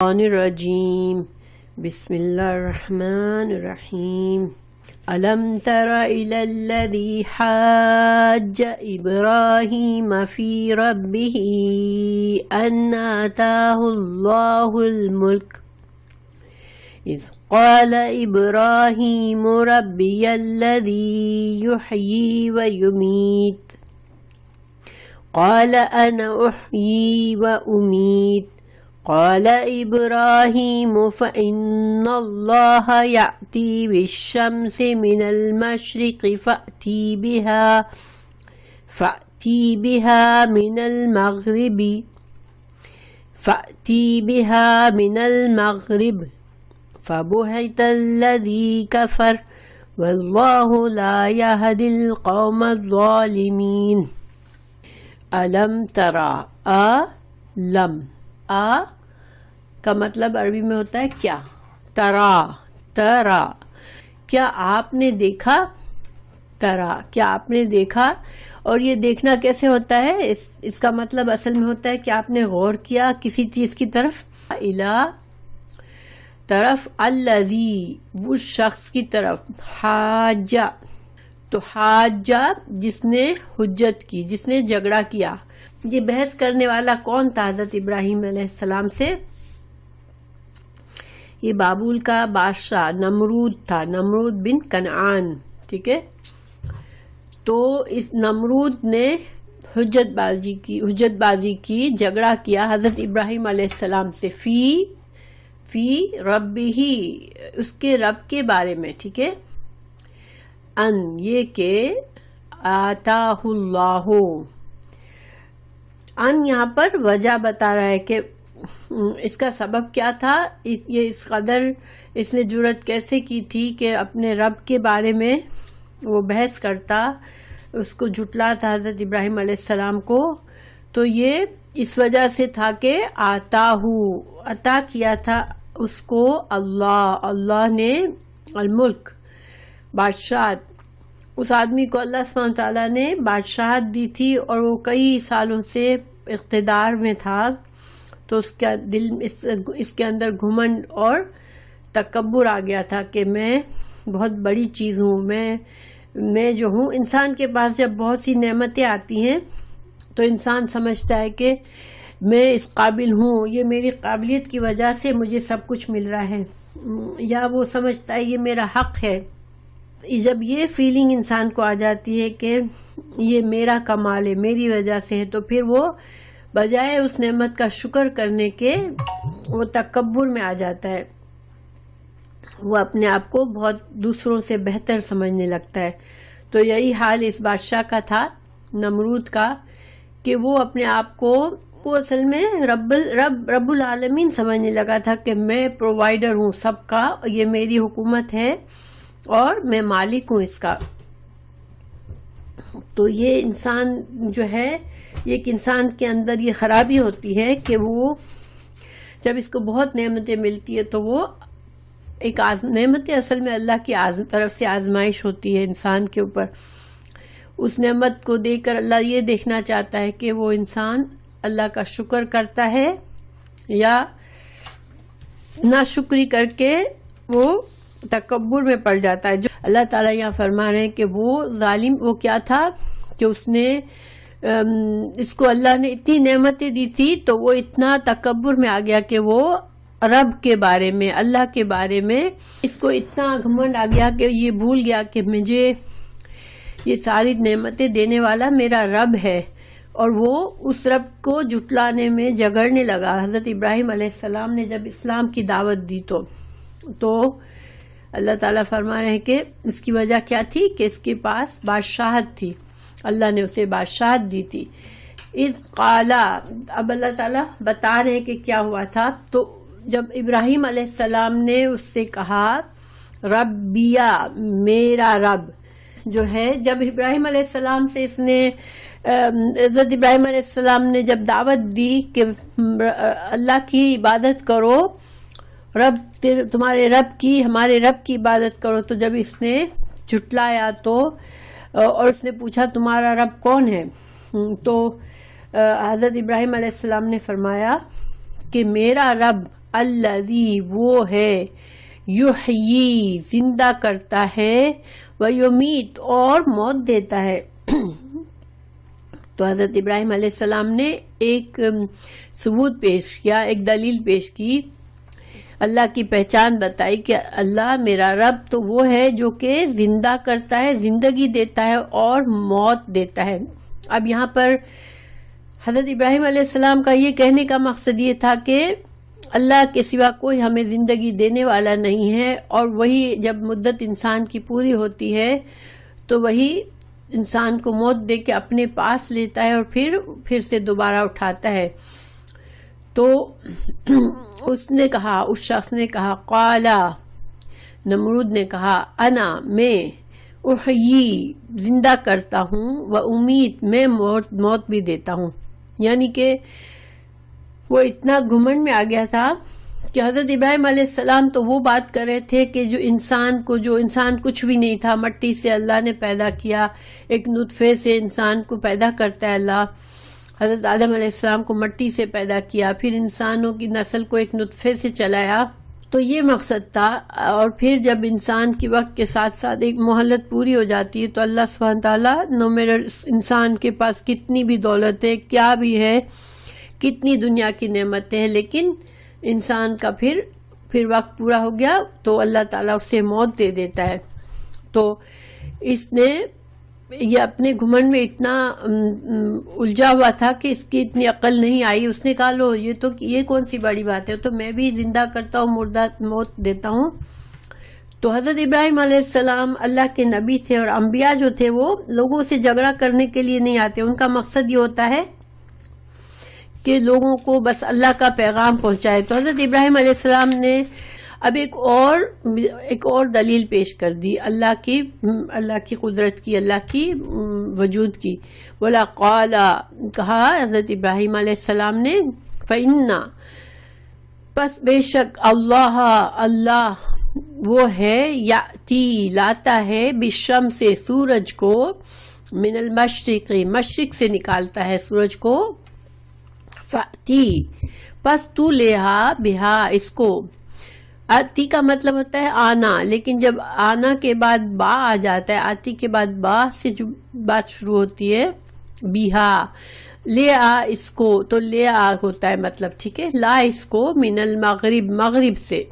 الرجیم بسم اللہ الرحمن الرحیم الم تر الی الذی حاج ابراہیم فی ربہ ان آتاہ اللہ الملک اذ قال ابراہیم ربی الذی یحیی ویمیت قال انا احیی وامید قال إبراهيم فإن الله يأتي بالشمس من المشرق فأتي بها من المغرب فبهت الذي كفر والله لا يهدي القوم الظالمين ألم ترى لم کا مطلب عربی میں ہوتا ہے کیا. ترا کیا آپ نے دیکھا. کیا آپ نے دیکھا. اور یہ دیکھنا کیسے ہوتا ہے؟ اس کا مطلب اصل میں ہوتا ہے کہ آپ نے غور کیا کسی چیز کی طرف. طرف الذی اس شخص کی طرف. حاجہ تو حاجہ جس نے حجت کی، جس نے جھگڑا کیا. یہ بحث کرنے والا کون تھا حضرت ابراہیم علیہ السلام سے؟ یہ بابل کا بادشاہ نمرود تھا، نمرود بن کنعان. ٹھیک ہے، تو اس نمرود نے حجت بازی کی، جھگڑا کیا حضرت ابراہیم علیہ السلام سے فی ربہ، اس کے رب کے بارے میں. ٹھیک ہے، ان یہ کہ آتاہ اللہ، ان یہاں پر وجہ بتا رہا ہے کہ اس کا سبب کیا تھا. یہ اس قدر اس نے جرأت کیسے کی تھی کہ اپنے رب کے بارے میں وہ بحث کرتا، اس کو جھٹلاتا حضرت ابراہیم علیہ السلام کو. تو یہ اس وجہ سے تھا کہ عطا کیا تھا اس کو اللہ نے الملک، بادشاہت. اس آدمی کو اللہ سبحانہ تعالیٰ نے بادشاہت دی تھی اور وہ کئی سالوں سے اقتدار میں تھا. تو اس کا دل اس کے اندر گھمنڈ اور تکبر آ گیا تھا کہ میں بہت بڑی چیز ہوں. میں جو ہوں. انسان کے پاس جب بہت سی نعمتیں آتی ہیں تو انسان سمجھتا ہے کہ میں اس قابل ہوں، یہ میری قابلیت کی وجہ سے مجھے سب کچھ مل رہا ہے، یا وہ سمجھتا ہے یہ میرا حق ہے. جب یہ فیلنگ انسان کو آ جاتی ہے کہ یہ میرا کمال ہے، میری وجہ سے ہے، تو پھر وہ بجائے اس نعمت کا شکر کرنے کے وہ تکبر میں آ جاتا ہے. وہ اپنے آپ کو بہت دوسروں سے بہتر سمجھنے لگتا ہے. تو یہی حال اس بادشاہ کا تھا، نمرود کا، کہ وہ اپنے آپ کو وہ اصل میں رب العالمین سمجھنے لگا تھا کہ میں پرووائیڈر ہوں سب کا، یہ میری حکومت ہے اور میں مالک ہوں اس کا. تو یہ انسان جو ہے، یہ ایک انسان کے اندر یہ خرابی ہوتی ہے کہ وہ جب اس کو بہت نعمتیں ملتی ہے تو وہ ایک نعمتیں اصل میں اللہ کی طرف سے آزمائش ہوتی ہے انسان کے اوپر. اس نعمت کو دیکھ کر اللہ یہ دیکھنا چاہتا ہے کہ وہ انسان اللہ کا شکر کرتا ہے یا ناشکری کر کے وہ تکبر میں پڑ جاتا ہے. جو اللہ تعالیٰ یہاں فرما رہے ہیں کہ وہ ظالم وہ کیا تھا کہ اس نے اس کو اللہ نے اتنی نعمتیں دی تھی تو وہ اتنا تکبر میں آ گیا کہ وہ رب کے بارے میں، اللہ کے بارے میں اس کو اتنا گھمنڈ آ گیا کہ یہ بھول گیا کہ مجھے یہ ساری نعمتیں دینے والا میرا رب ہے. اور وہ اس رب کو جھٹلانے میں جھگڑنے لگا. حضرت ابراہیم علیہ السلام نے جب اسلام کی دعوت دی تو اللہ تعالیٰ فرما رہے ہیں کہ اس کی وجہ کیا تھی کہ اس کے پاس بادشاہت تھی، اللہ نے اسے بادشاہت دی تھی. اذ قال، اب اللہ تعالیٰ بتا رہے ہیں کہ کیا ہوا تھا. تو جب ابراہیم علیہ السلام نے اس سے کہا ربیا، میرا رب جو ہے، جب ابراہیم علیہ السلام سے اس نے حضرت ابراہیم علیہ السلام نے جب دعوت دی کہ اللہ کی عبادت کرو، تمہارے رب کی، ہمارے رب کی عبادت کرو، تو جب اس نے جھٹلایا تو اور اس نے پوچھا تمہارا رب کون ہے، تو حضرت ابراہیم علیہ السلام نے فرمایا کہ میرا رب الذی وہ ہے، یحیی زندہ کرتا ہے، ویمیت اور موت دیتا ہے۔ تو حضرت ابراہیم علیہ السلام نے ایک ثبوت پیش کیا، ایک دلیل پیش کی، اللہ کی پہچان بتائی کہ اللہ میرا رب تو وہ ہے جو کہ زندہ کرتا ہے، زندگی دیتا ہے اور موت دیتا ہے۔ اب یہاں پر حضرت ابراہیم علیہ السلام کا یہ کہنے کا مقصد یہ تھا کہ اللہ کے سوا کوئی ہمیں زندگی دینے والا نہیں ہے، اور وہی جب مدت انسان کی پوری ہوتی ہے تو وہی انسان کو موت دے کے اپنے پاس لیتا ہے اور پھر سے دوبارہ اٹھاتا ہے۔ تو اس نے کہا، اس شخص نے کہا، قالا نمرود نے کہا، انا میں، احیی زندہ کرتا ہوں، و امید میں موت بھی دیتا ہوں۔ یعنی کہ وہ اتنا گھمنڈ میں آ گیا تھا کہ حضرت ابراہیم علیہ السلام تو وہ بات کر رہے تھے کہ جو انسان کچھ بھی نہیں تھا، مٹی سے اللہ نے پیدا کیا، ایک نطفے سے انسان کو پیدا کرتا ہے اللہ۔ حضرت آدم علیہ السلام کو مٹی سے پیدا کیا، پھر انسانوں کی نسل کو ایک نطفے سے چلایا، تو یہ مقصد تھا۔ اور پھر جب انسان کی وقت کے ساتھ ساتھ ایک مہلت پوری ہو جاتی ہے تو اللہ سبحانہ تعالیٰ نو میرا انسان کے پاس کتنی بھی دولت ہے، کیا بھی ہے، کتنی دنیا کی نعمتیں ہیں، لیکن انسان کا پھر وقت پورا ہو گیا تو اللہ تعالیٰ اسے موت دے دیتا ہے۔ تو اس نے یہ اپنے گھمنڈ میں اتنا الجھا ہوا تھا کہ اس کی اتنی عقل نہیں آئی۔ اس نے کہا لو یہ کون سی بڑی بات ہے، تو میں بھی زندہ کرتا ہوں، مردہ موت دیتا ہوں۔ تو حضرت ابراہیم علیہ السلام اللہ کے نبی تھے، اور انبیاء جو تھے وہ لوگوں سے جھگڑا کرنے کے لیے نہیں آتے، ان کا مقصد یہ ہوتا ہے کہ لوگوں کو بس اللہ کا پیغام پہنچائے۔ تو حضرت ابراہیم علیہ السلام نے اب ایک اور دلیل پیش کر دی اللہ کی قدرت کی، اللہ کی وجود کی۔ بولا قالا کہا حضرت ابراہیم علیہ السلام نے، فإنا پس بے شک اللہ وہ ہے، یاتی لاتا ہے، بالشمس سورج کو، من المشرق مشرق سے نکالتا ہے سورج کو، فأتی پس تو لے آ بہا اس کو۔ آتی کا مطلب ہوتا ہے آنا، لیکن جب آنا کے بعد با آ جاتا ہے، آتی کے بعد با سے جو بات شروع ہوتی ہے، بیہا لے آ اس کو، تو لے آ ہوتا ہے مطلب، ٹھیک ہے، لا اس کو، من المغرب مغرب سے۔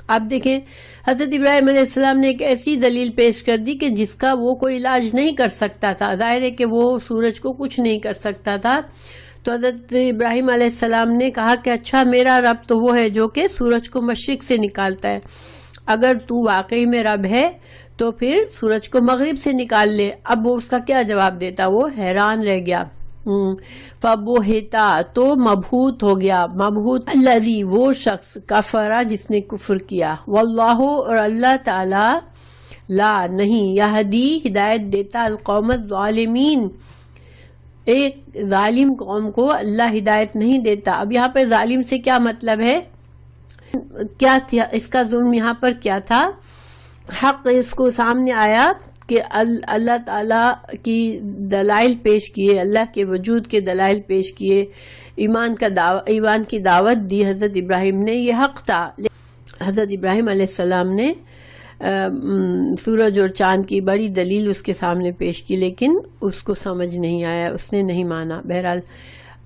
اب دیکھیں حضرت ابراہیم علیہ السلام نے ایک ایسی دلیل پیش کر دی کہ جس کا وہ کوئی علاج نہیں کر سکتا تھا، ظاہر ہے کہ وہ سورج کو کچھ نہیں کر سکتا تھا۔ تو حضرت ابراہیم علیہ السلام نے کہا کہ اچھا میرا رب تو وہ ہے جو کہ سورج کو مشرق سے نکالتا ہے، اگر تو واقعی میں رب ہے تو پھر سورج کو مغرب سے نکال لے۔ اب وہ اس کا کیا جواب دیتا، وہ حیران رہ گیا۔ فبہتا تو مبہوت ہو گیا، مبہوت الذی وہ شخص، کفرا جس نے کفر کیا، واللہ اور اللہ تعالی، لا نہیں، یہدی ہدایت دیتا، القوم الظالمین ایک ظالم قوم کو اللہ ہدایت نہیں دیتا۔ اب یہاں پر ظالم سے کیا مطلب ہے، کیا تھا اس کا ظلم، یہاں پر کیا تھا، حق اس کو سامنے آیا کہ اللہ تعالیٰ کی دلائل پیش کیے، اللہ کے وجود کے دلائل پیش کیے، ایمان کی دعوت دی حضرت ابراہیم نے، یہ حق تھا۔ حضرت ابراہیم علیہ السلام نے سورج اور چاند کی بڑی دلیل اس کے سامنے پیش کی، لیکن اس کو سمجھ نہیں آیا، اس نے نہیں مانا۔ بہرحال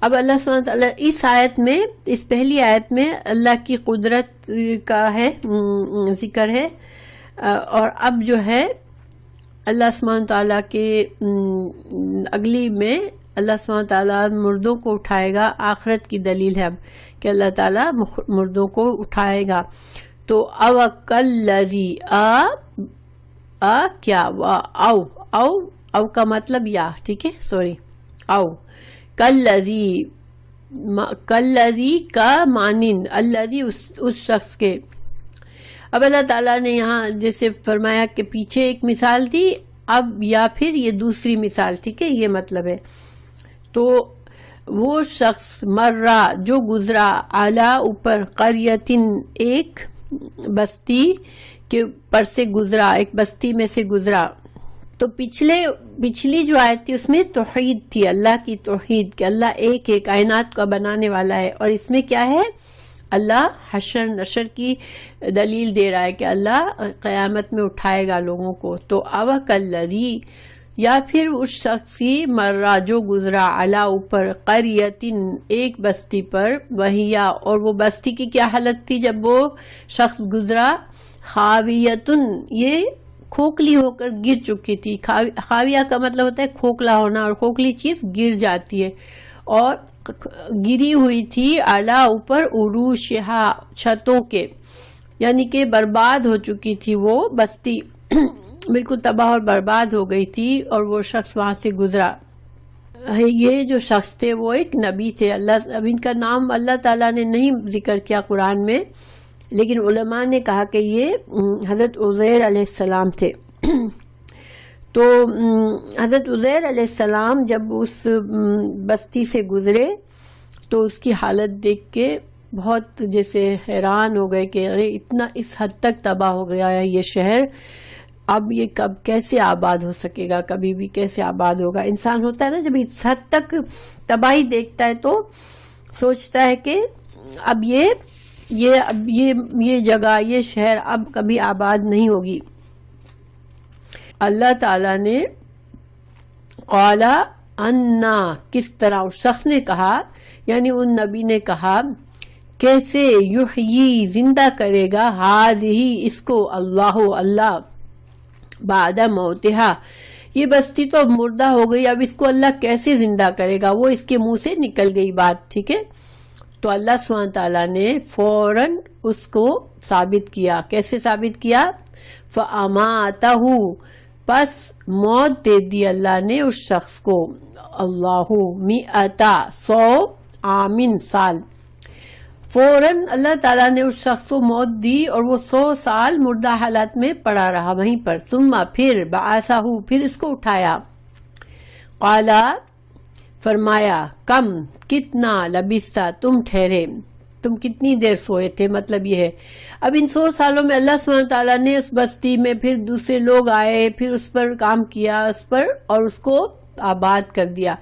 اب اللہ سبحانہ تعالیٰ اس آیت میں، اس پہلی آیت میں اللہ کی قدرت کا ہے ذکر ہے، اور اب جو ہے اللہ سبحانہ تعالیٰ کے اگلی میں اللہ سبحانہ تعالیٰ مردوں کو اٹھائے گا، آخرت کی دلیل ہے اب کہ اللہ تعالیٰ مردوں کو اٹھائے گا۔ تو او کلذی کیا او کا مطلب یا، ٹھیک ہے، سوری، او کلذی کا مانند، الذی اس شخص کے۔ اب اللہ تعالیٰ نے یہاں جیسے فرمایا کہ پیچھے ایک مثال دی، اب یا پھر یہ دوسری مثال، ٹھیک ہے، یہ مطلب ہے۔ تو وہ شخص مرہ جو گزرا، اعلیٰ اوپر، قریتن ایک بستی کے پر سے گزرا، ایک بستی میں سے گزرا۔ تو پچھلی جو آیت تھی اس میں توحید تھی، اللہ کی توحید، کہ اللہ ایک ہے، کائنات کا بنانے والا ہے، اور اس میں کیا ہے، اللہ حشر نشر کی دلیل دے رہا ہے کہ اللہ قیامت میں اٹھائے گا لوگوں کو. تو اوکلذی یا پھر اس شخص کی مرہ جو گزرا علا اوپر قریتن ایک بستی پر وہیا اور وہ بستی کی کیا حالت تھی جب وہ شخص گزرا خاویتن یہ کھوکھلی ہو کر گر چکی تھی. خاویہ کا مطلب ہوتا ہے کھوکھلا ہونا اور کھوکھلی چیز گر جاتی ہے اور گری ہوئی تھی علا اوپر عروشہا چھتوں کے یعنی کہ برباد ہو چکی تھی وہ بستی بالکل تباہ اور برباد ہو گئی تھی اور وہ شخص وہاں سے گزرا. یہ جو شخص تھے وہ ایک نبی تھے. اب ان کا نام اللہ تعالیٰ نے نہیں ذکر کیا قرآن میں لیکن علماء نے کہا کہ یہ حضرت عزیر علیہ السلام تھے. تو حضرت عزیر علیہ السلام جب اس بستی سے گزرے تو اس کی حالت دیکھ کے بہت جیسے حیران ہو گئے کہ ارے اتنا اس حد تک تباہ ہو گیا ہے یہ شہر, اب یہ کب کیسے آباد ہو سکے گا, کبھی بھی کیسے آباد ہوگا. انسان ہوتا ہے نا جب اس حد تک تباہی دیکھتا ہے تو سوچتا ہے کہ اب یہ جگہ یہ شہر اب کبھی آباد نہیں ہوگی. اللہ تعالیٰ نے قالا انا کس طرح اس شخص نے کہا یعنی ان نبی نے کہا کیسے یحیی زندہ کرے گا ہذہ اس کو اللہ بعد موتہا یہ بستی تو اب مردہ ہو گئی, اب اس کو اللہ کیسے زندہ کرے گا. وہ اس کے منہ سے نکل گئی بات. ٹھیک ہے, تو اللہ سبحانہ تعالیٰ نے فوراً اس کو ثابت کیا. کیسے ثابت کیا؟ فاماتہ پس موت دے دی اللہ نے اس شخص کو. اللہ مئتا 100 عامن سال. فوراً اللہ تعالیٰ نے اس شخص کو موت دی اور وہ 100 سال مردہ حالت میں پڑا رہا وہیں پر. ثم پھر بعثہ پھر اس کو اٹھایا. قالا فرمایا کم کتنا لبستا تم ٹھہرے تم کتنی دیر سوئے تھے. مطلب یہ ہے اب ان 100 سالوں میں اللہ سبحانہ تعالیٰ نے اس بستی میں پھر دوسرے لوگ آئے, پھر اس پر کام کیا اس پر اور اس کو آباد کر دیا.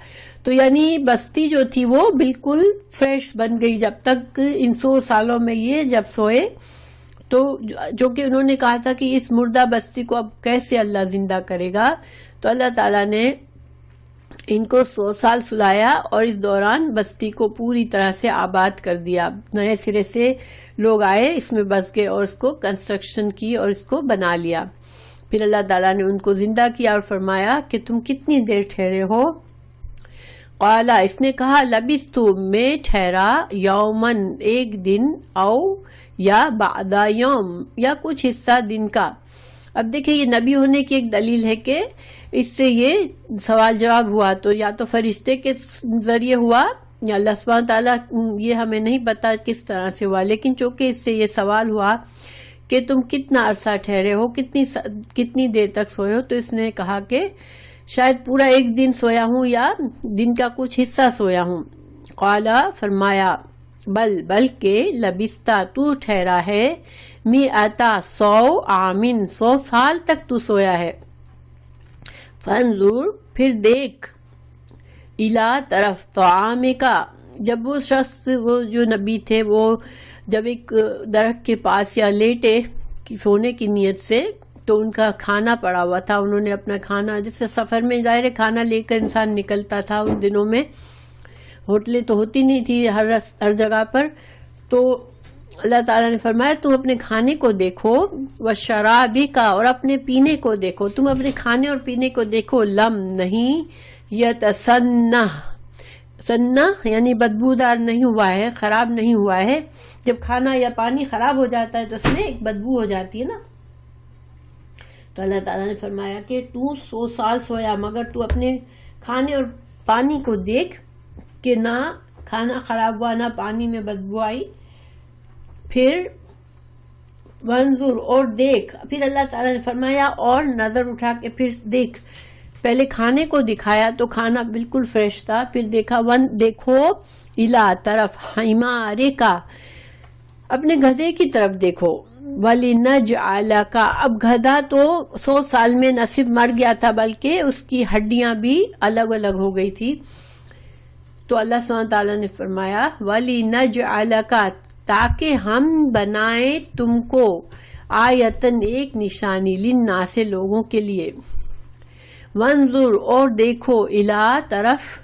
تو یعنی بستی جو تھی وہ بالکل فریش بن گئی جب تک ان 100 سالوں میں یہ جب سوئے. تو جو کہ انہوں نے کہا تھا کہ اس مردہ بستی کو اب کیسے اللہ زندہ کرے گا, تو اللہ تعالیٰ نے ان کو 100 سال سلایا اور اس دوران بستی کو پوری طرح سے آباد کر دیا. نئے سرے سے لوگ آئے, اس میں بس گئے اور اس کو کنسٹرکشن کی اور اس کو بنا لیا. پھر اللہ تعالیٰ نے ان کو زندہ کیا اور فرمایا کہ تم کتنی دیر ٹھہرے ہو. قالا اس نے کہا لبثت میں ٹھہرا یومن ایک دن او یا بعد یوم یا کچھ حصہ دن کا. اب دیکھیں یہ نبی ہونے کی ایک دلیل ہے کہ اس سے یہ سوال جواب ہوا تو یا تو فرشتے کے ذریعے ہوا یا اللہ سبحانہ تعالیٰ, یہ ہمیں نہیں پتا کس طرح سے ہوا, لیکن چونکہ اس سے یہ سوال ہوا کہ تم کتنا عرصہ ٹھہرے ہو, کتنی دیر تک سوئے ہو, تو اس نے کہا کہ شاید پورا ایک دن سویا ہوں یا دن کا کچھ حصہ سویا ہوں. قالا فرمایا بلکہ لبستا تو ٹھہرا ہے مئتا 100 عامن 100 سال تک تو سویا ہے. فانظر پھر دیکھ الا طرف طعامکا جب وہ شخص وہ جو نبی تھے وہ جب ایک درخت کے پاس یا لیٹے سونے کی نیت سے تو ان کا کھانا پڑا ہوا تھا. انہوں نے اپنا کھانا جیسے سفر میں ظاہر کھانا لے کر انسان نکلتا تھا, ان دنوں میں ہوٹلیں تو ہوتی نہیں تھی ہر جگہ پر. تو اللہ تعالیٰ نے فرمایا تم اپنے کھانے کو دیکھو وشرابک اور اپنے پینے کو دیکھو, تم اپنے کھانے اور پینے کو دیکھو. لم نہیں یتسنہ سنہ یعنی بدبودار نہیں ہوا ہے, خراب نہیں ہوا ہے. جب کھانا یا پانی خراب ہو جاتا ہے تو اس میں ایک بدبو ہو جاتی ہے نا. تو اللہ تعالیٰ نے فرمایا کہ تو 100 سال سویا مگر تو اپنے کھانے اور پانی کو دیکھ کہ نہ کھانا خراب ہوا نہ پانی میں بدبو آئی. پھر وانظر اور دیکھ, پھر اللہ تعالیٰ نے فرمایا اور نظر اٹھا کے پھر دیکھ. پہلے کھانے کو دکھایا تو کھانا بالکل فریش تھا, پھر دیکھا دیکھو الا طرف حمارے کا اپنے گدھے کی طرف دیکھو. وَلِنَجْعَلَكَ اب گدھا تو 100 سال میں نہ صرف مر گیا تھا بلکہ اس کی ہڈیاں بھی الگ الگ ہو گئی تھی. تو اللہ سبحانہ تعالیٰ نے فرمایا وَلِنَجْعَلَكَ تاکہ ہم بنائیں تم کو آیتن ایک نشانی للناس سے لوگوں کے لیے، وانظر اور دیکھو الا طرف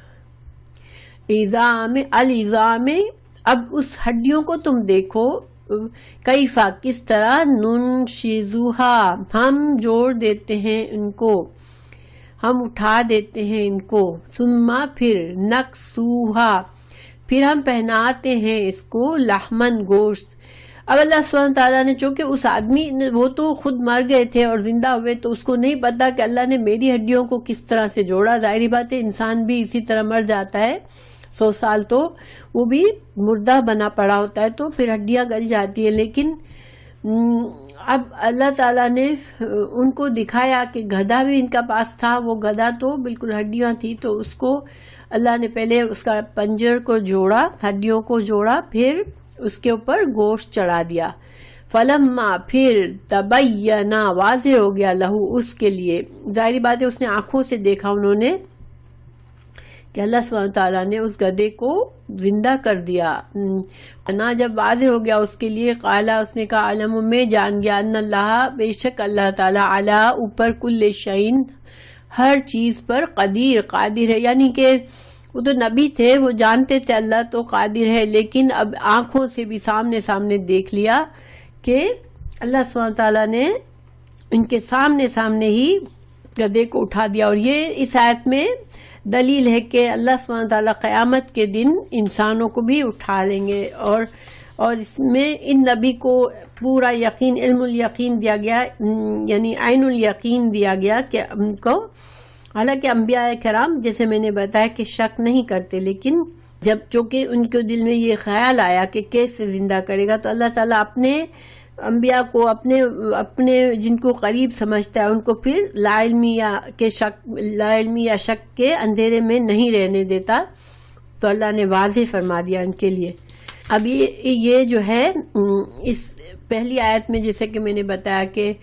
العظام اب اس ہڈیوں کو تم دیکھو، کیفا کس طرح ننشزوہا ہم جوڑ دیتے ہیں ان کو، ہم اٹھا دیتے ہیں ان کو، ثم پھر نکسوہا پھر ہم پہناتے ہیں اس کو لحمن گوشت۔ اب اللہ سبحانہ تعالیٰ نے چونکہ اس آدمی وہ تو خود مر گئے تھے اور زندہ ہوئے تو اس کو نہیں پتا کہ اللہ نے میری ہڈیوں کو کس طرح سے جوڑا۔ ظاہری بات ہے انسان بھی اسی طرح مر جاتا ہے، 100 سال تو وہ بھی مردہ بنا پڑا ہوتا ہے تو پھر ہڈیاں گل جاتی ہیں، لیکن اب اللہ تعالیٰ نے ان کو دکھایا کہ گدھا بھی ان کا پاس تھا، وہ گدھا تو بالکل ہڈیاں تھی، تو اس کو اللہ نے پہلے اس کا پنجر کو جوڑا، ہڈیوں کو جوڑا، پھر اس کے اوپر گوشت چڑھا دیا۔ فلما پھر تبینہ واضح ہو گیا لہو اس کے لیے، ظاہری بات ہے اس نے آنکھوں سے دیکھا انہوں نے کہ اللہ سبحانہ تعالیٰ نے اس گدھے کو زندہ کر دیا۔ جب واضح ہو گیا اس کے لیے، قالا اس نے کہا علم میں جان گیا، ان اللہ بے شک اللہ تعالیٰ علی اوپر کل شیء ہر چیز پر قادر ہے، یعنی کہ وہ تو نبی تھے، وہ جانتے تھے اللہ تو قادر ہے، لیکن اب آنکھوں سے بھی سامنے دیکھ لیا کہ اللہ سبحانہ تعالیٰ نے ان کے سامنے ہی گدھے کو اٹھا دیا۔ اور یہ اس آیت میں دلیل ہے کہ اللہ سبحانہ تعالیٰ قیامت کے دن انسانوں کو بھی اٹھا لیں گے، اور اس میں ان نبی کو پورا یقین، علم الیقین دیا گیا، یعنی عین الیقین دیا گیا کہ ان کو، حالانکہ انبیاء کرام جیسے میں نے بتایا کہ شک نہیں کرتے، لیکن جب چونکہ ان کے دل میں یہ خیال آیا کہ کیسے زندہ کرے گا، تو اللہ تعالیٰ اپنے انبیاء کو اپنے جن کو قریب سمجھتا ہے ان کو پھر لا علمی یا شک کے اندھیرے میں نہیں رہنے دیتا، تو اللہ نے واضح فرما دیا ان کے لیے۔ اب یہ جو ہے اس پہلی آیت میں جیسے کہ میں نے بتایا کہ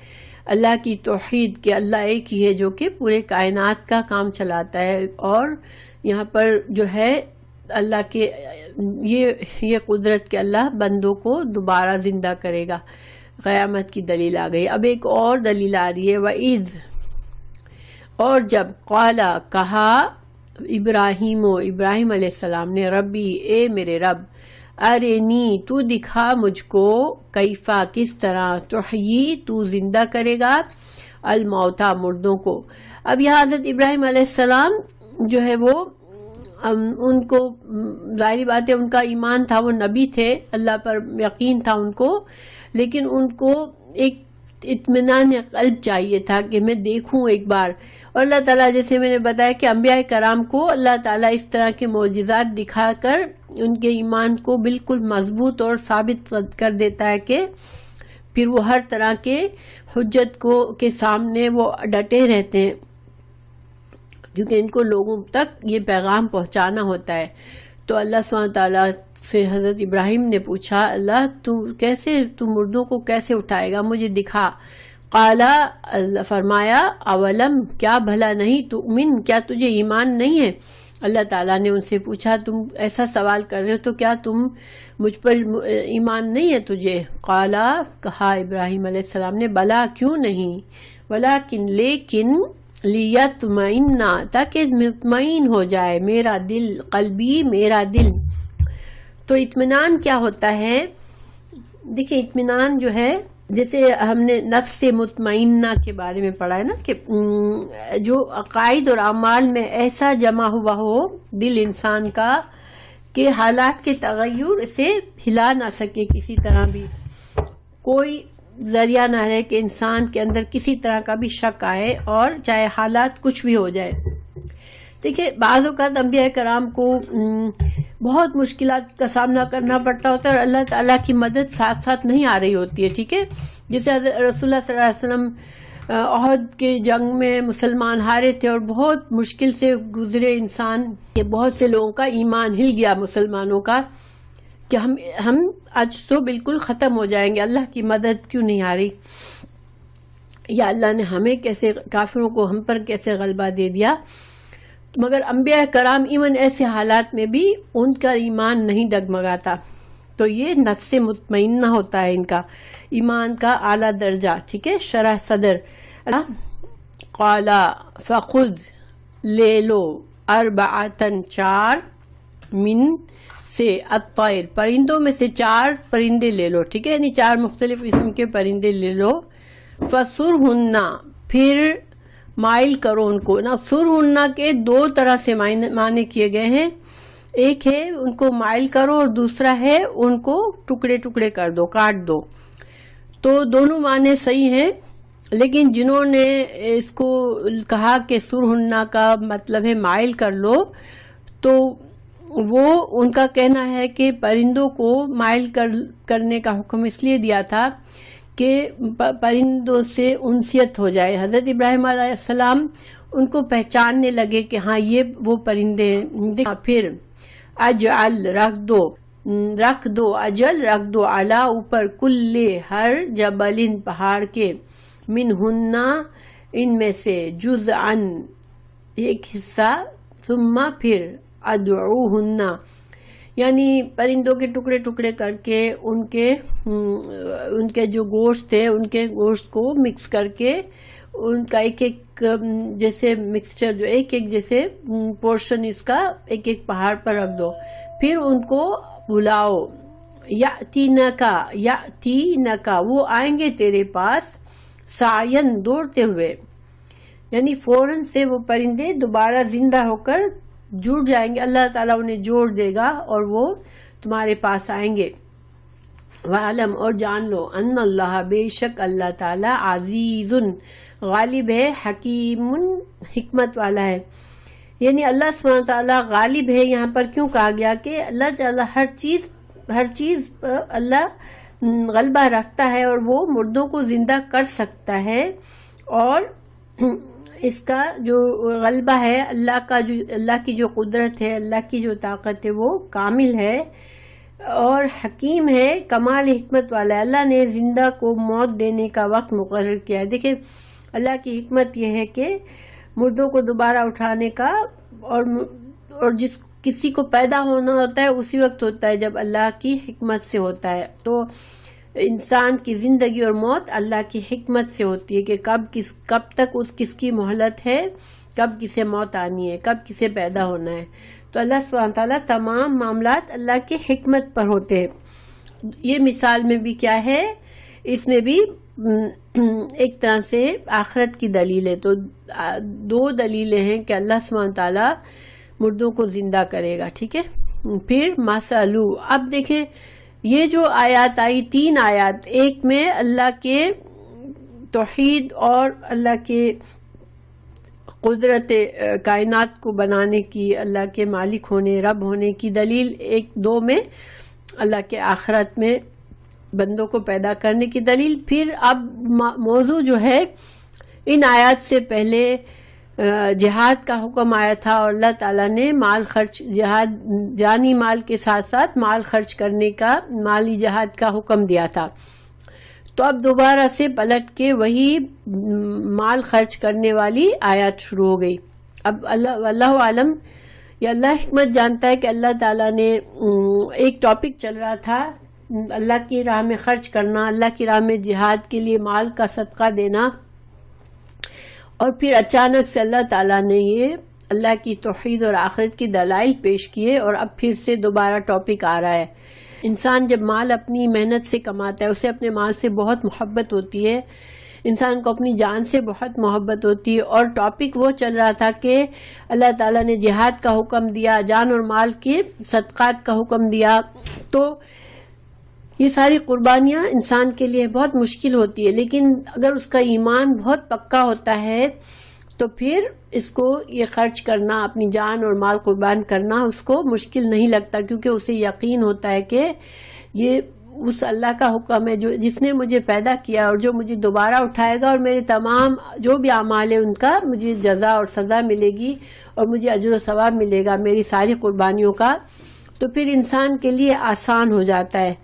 اللہ کی توحید کہ اللہ ایک ہی ہے جو کہ پورے کائنات کا کام چلاتا ہے، اور یہاں پر جو ہے اللہ کے یہ قدرت کہ اللہ بندوں کو دوبارہ زندہ کرے گا، قیامت کی دلیل آ گئی۔ اب ایک اور دلیل آ رہی ہے، وَإِذْ اور جب قالا کہا ابراہیم علیہ السلام نے، ربی اے میرے رب، ارینی تو دکھا مجھ کو، کیفا کس طرح، تحیی تو زندہ کرے گا، الموتا مردوں کو۔ اب یہاں حضرت ابراہیم علیہ السلام جو ہے وہ ان کو ظاہری بات ہے ان کا ایمان تھا، وہ نبی تھے، اللہ پر یقین تھا ان کو، لیکن ان کو ایک اطمینان قلب چاہیے تھا کہ میں دیکھوں ایک بار۔ اور اللہ تعالیٰ جیسے میں نے بتایا کہ انبیاء کرام کو اللہ تعالیٰ اس طرح کے معجزات دکھا کر ان کے ایمان کو بالکل مضبوط اور ثابت کر دیتا ہے کہ پھر وہ ہر طرح کے حجت کے سامنے وہ ڈٹے رہتے ہیں، کیونکہ ان کو لوگوں تک یہ پیغام پہنچانا ہوتا ہے۔ تو اللہ سبحانہ تعالیٰ سے حضرت ابراہیم نے پوچھا، اللہ تو مردوں کو کیسے اٹھائے گا، مجھے دکھا۔ قالا اللہ فرمایا، اولم کیا بھلا نہیں تؤمن، کیا تجھے ایمان نہیں ہے؟ اللہ تعالیٰ نے ان سے پوچھا تم ایسا سوال کر رہے ہو تو کیا مجھ پر ایمان نہیں ہے تجھے؟ قالا کہا ابراہیم علیہ السلام نے، بلا کیوں نہیں، لیکن لیطمئن تاکہ مطمئن ہو جائے میرا دل، قلبی میرا دل۔ تو اطمینان کیا ہوتا ہے؟ دیکھیں اطمینان جو ہے، جیسے ہم نے نفس مطمئنہ کے بارے میں پڑھا ہے نا کہ جو عقائد اور اعمال میں ایسا جمع ہوا ہو دل انسان کا کہ حالات کے تغیر اسے ہلا نہ سکے، کسی طرح بھی کوئی ذریعہ نہ رہے کہ انسان کے اندر کسی طرح کا بھی شک آئے، اور چاہے حالات کچھ بھی ہو جائے۔ دیکھیں بعض اوقات انبیاء کرام کو بہت مشکلات کا سامنا کرنا پڑتا ہوتا ہے اور اللہ تعالیٰ کی مدد ساتھ ساتھ نہیں آ رہی ہوتی ہے، ٹھیک ہے؟ جیسے رسول اللہ صلی اللہ علیہ وسلم احد کے جنگ میں مسلمان ہارے تھے اور بہت مشکل سے گزرے انسان، کہ بہت سے لوگوں کا ایمان ہل گیا مسلمانوں کا کہ ہم آج تو بالکل ختم ہو جائیں گے، اللہ کی مدد کیوں نہیں آ رہی، یا اللہ نے ہمیں کیسے، کافروں کو ہم پر کیسے غلبہ دے دیا۔ مگر انبیاء کرام ایون ایسے حالات میں بھی ان کا ایمان نہیں ڈگمگاتا۔ تو یہ نفس مطمئنہ ہوتا ہے ان کا، ایمان کا اعلیٰ درجہ، ٹھیک ہے، شرح صدر۔ قالا فخذ لے لو، اربعتن 4، من سے، الطیر پرندوں میں سے 4 پرندے لے لو، ٹھیک ہے، یعنی 4 مختلف قسم کے پرندے لے لو۔ فصرہن، پھر مائل کرو ان کو نا۔ سرہن کے 2 طرح سے معنی کیے گئے ہیں، ایک ہے ان کو مائل کرو اور دوسرا ہے ان کو ٹکڑے ٹکڑے کر دو، کاٹ دو۔ تو دونوں معنی صحیح ہیں، لیکن جنہوں نے اس کو کہا کہ سرہن کا مطلب ہے مائل کر لو، تو وہ ان کا کہنا ہے کہ پرندوں کو مائل کرنے کا حکم اس لیے دیا تھا کہ پرندوں سے انسیت ہو جائے۔ حضرت ابراہیم علیہ السلام ان کو پہچاننے لگے کہ ہاں یہ وہ پرندے ہیں۔ پھر اجعل رکھ دو اجل رکھ دو، علی اوپر، کل ہر، جبل پہاڑ کے، منہن ان میں سے، جزءاً ایک حصہ، ثم پھر، ادعوہن یعنی پرندوں کے ٹکڑے ٹکڑے کر کے ان کے جو گوشت ہے ان کے گوشت کو مکس کر کے ان کا ایک ایک جیسے مکسچر، جو ایک ایک جیسے پورشن اس کا ایک ایک پہاڑ پر رکھ دو، پھر ان کو بلاؤ۔ یأتینکا وہ آئیں گے تیرے پاس، سعین دوڑتے ہوئے، یعنی فوراً سے وہ پرندے دوبارہ زندہ ہو کر جڑ جائیں گے، اللہ تعالیٰ انہیں جوڑ دے گا اور وہ تمہارے پاس آئیں گے۔ وَعَلَمْ اور جان لو، ان اللہ بے شک اللہ تعالیٰ، عزیز غالب ہے، حکیم حکمت والا ہے۔ یعنی اللہ سبحانہ تعالیٰ غالب ہے، یہاں پر کیوں کہا گیا کہ اللہ تعالیٰ ہر چیز اللہ غلبہ رکھتا ہے اور وہ مردوں کو زندہ کر سکتا ہے، اور اس کا جو غلبہ ہے، اللہ کی جو قدرت ہے، اللہ کی جو طاقت ہے، وہ کامل ہے اور حکیم ہے، کمال حکمت والا ہے۔ اللہ نے زندہ کو موت دینے کا وقت مقرر کیا ہے۔ دیکھیں اللہ کی حکمت یہ ہے کہ مردوں کو دوبارہ اٹھانے کا، اور جس کسی کو پیدا ہونا ہوتا ہے اسی وقت ہوتا ہے جب اللہ کی حکمت سے ہوتا ہے۔ تو انسان کی زندگی اور موت اللہ کی حکمت سے ہوتی ہے کہ کب تک کس کی مہلت ہے، کب کسے موت آنی ہے، کب کسے پیدا ہونا ہے۔ تو اللہ سبحانہ تعالیٰ تمام معاملات اللہ کے حکمت پر ہوتے ہیں۔ یہ مثال میں بھی کیا ہے، اس میں بھی ایک طرح سے آخرت کی دلیل ہے۔ تو 2 دلیلیں ہیں کہ اللہ سبحانہ تعالیٰ مردوں کو زندہ کرے گا، ٹھیک ہے۔ پھر مثلو، اب دیکھیں یہ جو آیات آئی 3 آیات، ایک میں اللہ کے توحید اور اللہ کے قدرت کائنات کو بنانے کی، اللہ کے مالک ہونے، رب ہونے کی دلیل، 2 میں اللہ کے آخرت میں بندوں کو پیدا کرنے کی دلیل۔ پھر اب موضوع جو ہے، ان آیات سے پہلے جہاد کا حکم آیا تھا اور اللہ تعالیٰ نے مال خرچ، جہاد جانی مال کے ساتھ ساتھ مال خرچ کرنے کا، مالی جہاد کا حکم دیا تھا۔ تو اب دوبارہ سے پلٹ کے وہی مال خرچ کرنے والی آیات شروع ہو گئی۔ اب اللہ عالم، یا اللہ حکمت جانتا ہے کہ اللہ تعالیٰ نے ایک ٹاپک چل رہا تھا، اللہ کی راہ میں خرچ کرنا، اللہ کی راہ میں جہاد کے لیے مال کا صدقہ دینا، اور پھر اچانک سے اللہ تعالیٰ نے یہ اللہ کی توحید اور آخرت کی دلائل پیش کیے، اور اب پھر سے دوبارہ ٹاپک آ رہا ہے۔ انسان جب مال اپنی محنت سے کماتا ہے، اسے اپنے مال سے بہت محبت ہوتی ہے، انسان کو اپنی جان سے بہت محبت ہوتی ہے، اور ٹاپک وہ چل رہا تھا کہ اللہ تعالیٰ نے جہاد کا حکم دیا، جان اور مال کے صدقات کا حکم دیا، تو یہ ساری قربانیاں انسان کے لیے بہت مشکل ہوتی ہے، لیکن اگر اس کا ایمان بہت پکا ہوتا ہے تو پھر اس کو یہ خرچ کرنا، اپنی جان اور مال قربان کرنا اس کو مشکل نہیں لگتا، کیونکہ اسے یقین ہوتا ہے کہ یہ اس اللہ کا حکم ہے جس نے مجھے پیدا کیا اور جو مجھے دوبارہ اٹھائے گا، اور میرے تمام جو بھی اعمال ہیں ان کا مجھے جزا اور سزا ملے گی اور مجھے اجر و ثواب ملے گا میری ساری قربانیوں کا۔ تو پھر انسان کے لیے آسان ہو جاتا ہے۔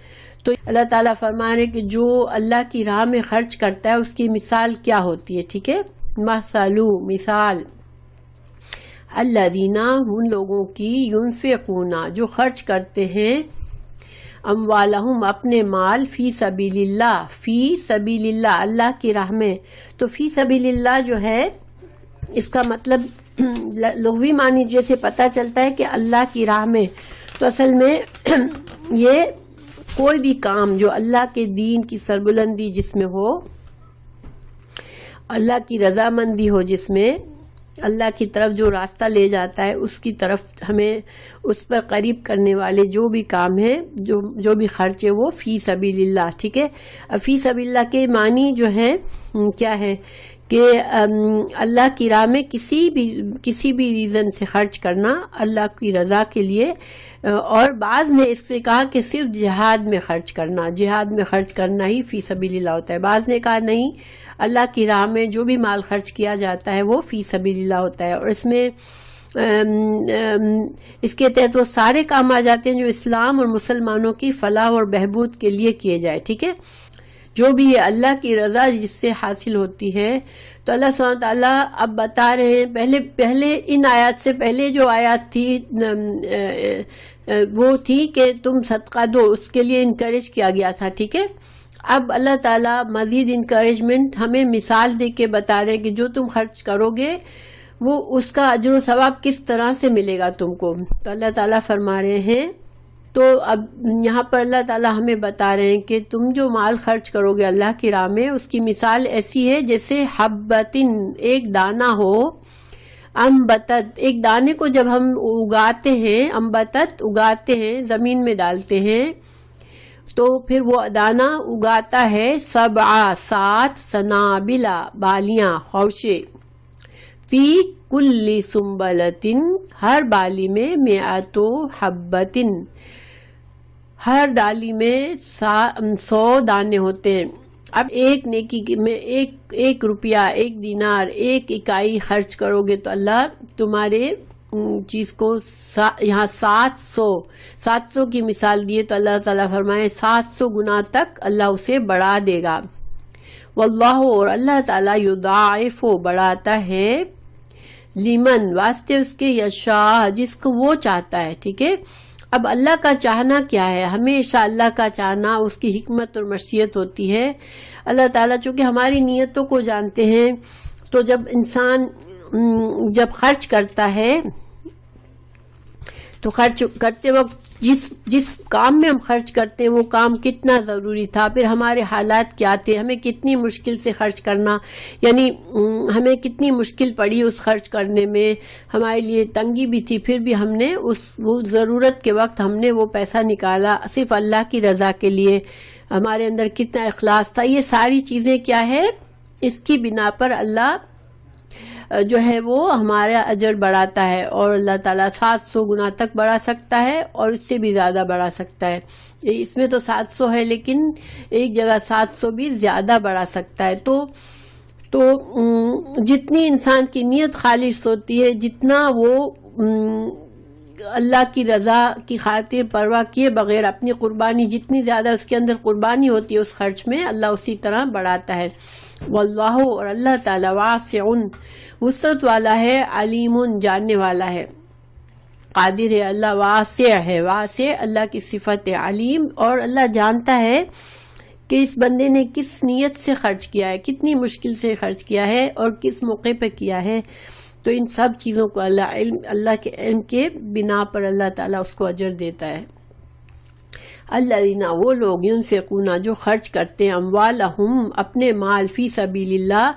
تو اللہ تعالیٰ فرما رہے کہ جو اللہ کی راہ میں خرچ کرتا ہے اس کی مثال کیا ہوتی ہے، ٹھیک ہے۔ مثالو، مثال، الذین، ان لوگوں کی، ينفقون جو خرچ کرتے ہیں، اموالہم اپنے مال فی سبیل اللہ اللہ کی راہ میں. تو فی سبیل اللہ جو ہے اس کا مطلب لغوی معنی جیسے پتہ چلتا ہے کہ اللہ کی راہ میں، تو اصل میں یہ کوئی بھی کام جو اللہ کے دین کی سربلندی جس میں ہو، اللہ کی رضامندی ہو، جس میں اللہ کی طرف جو راستہ لے جاتا ہے اس کی طرف ہمیں اس پر قریب کرنے والے جو بھی کام ہے، جو بھی خرچ ہے وہ فی سبیل اللہ. ٹھیک ہے. اب فی سبیل اللہ کے معنی جو ہے کیا ہے کہ اللہ کی راہ میں کسی بھی ریزن سے خرچ کرنا اللہ کی رضا کے لیے. اور بعض نے اس سے کہا کہ صرف جہاد میں خرچ کرنا ہی فی سبیل اللہ ہوتا ہے. بعض نے کہا نہیں، اللہ کی راہ میں جو بھی مال خرچ کیا جاتا ہے وہ فی سبیل اللہ ہوتا ہے. اور اس میں اس کے تحت وہ سارے کام آ جاتے ہیں جو اسلام اور مسلمانوں کی فلاح اور بہبود کے لیے کیے جائے. ٹھیک ہے. جو بھی یہ اللہ کی رضا جس سے حاصل ہوتی ہے. تو اللہ سبحانہ تعالیٰ اب بتا رہے ہیں، پہلے ان آیات سے پہلے جو آیات تھی وہ تھی کہ تم صدقہ دو، اس کے لیے انکریج کیا گیا تھا. ٹھیک ہے. اب اللہ تعالیٰ مزید انکریجمنٹ ہمیں مثال دے کے بتا رہے کہ جو تم خرچ کرو گے وہ اس کا اجر و ثواب کس طرح سے ملے گا تم کو. تو اللہ تعالیٰ فرما رہے ہیں، تو اب یہاں پر اللہ تعالیٰ ہمیں بتا رہے ہیں کہ تم جو مال خرچ کرو گے اللہ کی راہ میں، اس کی مثال ایسی ہے جیسے حبتن، ایک دانہ ہو، امبتت، ایک دانے کو جب ہم اگاتے ہیں، امبتت اگاتے ہیں، زمین میں ڈالتے ہیں، تو پھر وہ دانہ اگاتا ہے 7 سنابلا، بالیاں، خوشے، فی کل سنبلتن، ہر بالی میں 100 حبتن، ہر ڈالی میں 100 دانے ہوتے ہیں. اب ایک نیکی میں ایک روپیہ، 1 دینار، 1 اکائی خرچ کرو گے تو اللہ تمہارے چیز کو یہاں 700 کی مثال دیے تو اللہ تعالیٰ فرمائے 700 گنا تک اللہ اسے بڑھا دے گا. واللہ، اور اللہ تعالیٰ یضاعف، بڑھاتا ہے، لیمن، واسطے اس کے، یشاء، جس کو وہ چاہتا ہے. ٹھیک ہے. اب اللہ کا چاہنا کیا ہے؟ ہمیشہ اللہ کا چاہنا اس کی حکمت اور مشیت ہوتی ہے. اللہ تعالیٰ چونکہ ہماری نیتوں کو جانتے ہیں، تو جب انسان جب خرچ کرتا ہے تو خرچ کرتے وقت جس کام میں ہم خرچ کرتے ہیں وہ کام کتنا ضروری تھا، پھر ہمارے حالات کیا تھے، ہمیں کتنی مشکل سے خرچ کرنا، یعنی ہمیں کتنی مشکل پڑی اس خرچ کرنے میں، ہمارے لیے تنگی بھی تھی، پھر بھی ہم نے وہ ضرورت کے وقت ہم نے وہ پیسہ نکالا صرف اللہ کی رضا کے لیے. ہمارے اندر کتنا اخلاص تھا. یہ ساری چیزیں کیا ہے، اس کی بنا پر اللہ جو ہے وہ ہمارا اجر بڑھاتا ہے، اور اللہ تعالیٰ 700 گنا تک بڑھا سکتا ہے اور اس سے بھی زیادہ بڑھا سکتا ہے. اس میں تو 700 ہے لیکن ایک جگہ 700 بھی زیادہ بڑھا سکتا ہے. تو جتنی انسان کی نیت خالص ہوتی ہے، جتنا وہ اللہ کی رضا کی خاطر پرواہ کیے بغیر اپنی قربانی، جتنی زیادہ اس کے اندر قربانی ہوتی ہے اس خرچ میں، اللہ اسی طرح بڑھاتا ہے. واللہ، اور اللہ تعالیٰ، واسع، وسعت والا ہے، علیم، جاننے والا ہے، قادر ہے. اللہ واسع ہے، واسع اللہ کی صفت ہے، علیم، اور اللہ جانتا ہے کہ اس بندے نے کس نیت سے خرچ کیا ہے، کتنی مشکل سے خرچ کیا ہے اور کس موقع پہ کیا ہے. تو ان سب چیزوں کو اللہ کے علم کے بنا پر اللہ تعالیٰ اس کو اجر دیتا ہے. الذین، وہ لوگ، ينفقون، جو خرچ کرتے ہیں، اموالہم، اپنے مال، فی سبیل اللہ،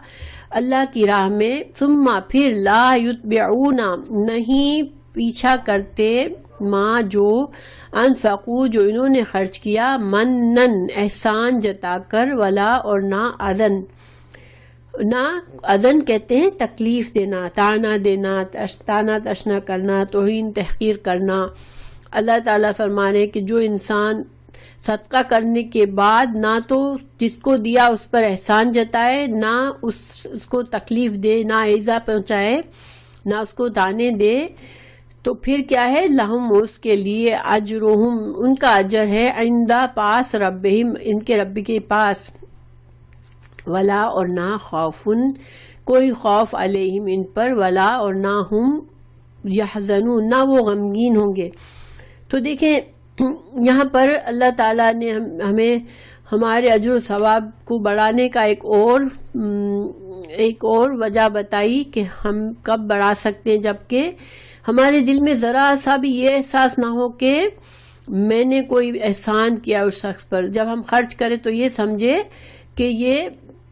اللہ کی راہ میں، ثم، پھر، لا یتبعون، نہیں پیچھا کرتے، ما، جو، انفقوا، جو انہوں نے خرچ کیا، منن، احسان جتا کر، ولا، اور نہ اذن کہتے ہیں تکلیف دینا، تانا دینا، تانا تشنا کرنا، توہین تحقیر کرنا. اللہ تعالیٰ فرما رہے کہ جو انسان صدقہ کرنے کے بعد نہ تو جس کو دیا اس پر احسان جتائے، نہ اس کو تکلیف دے، نہ ایذا پہنچائے، نہ اس کو تانے دے، تو پھر کیا ہے، لہم، اس کے لیے، اجرہم، ان کا اجر ہے، عند، پاس، ربہم، ان کے رب کے پاس، ولا، اور نہ، خوفن، کوئی خوف، علیہم، ان پر، ولا، اور نہ، ہم یحزنون، نہ وہ غمگین ہوں گے. تو دیکھیں یہاں پر اللہ تعالیٰ نے ہمیں ہمارے اجر و ثواب کو بڑھانے کا ایک اور وجہ بتائی کہ ہم کب بڑھا سکتے ہیں، جبکہ ہمارے دل میں ذرا سا بھی یہ احساس نہ ہو کہ میں نے کوئی احسان کیا اس شخص پر۔ جب ہم خرچ کریں تو یہ سمجھے کہ یہ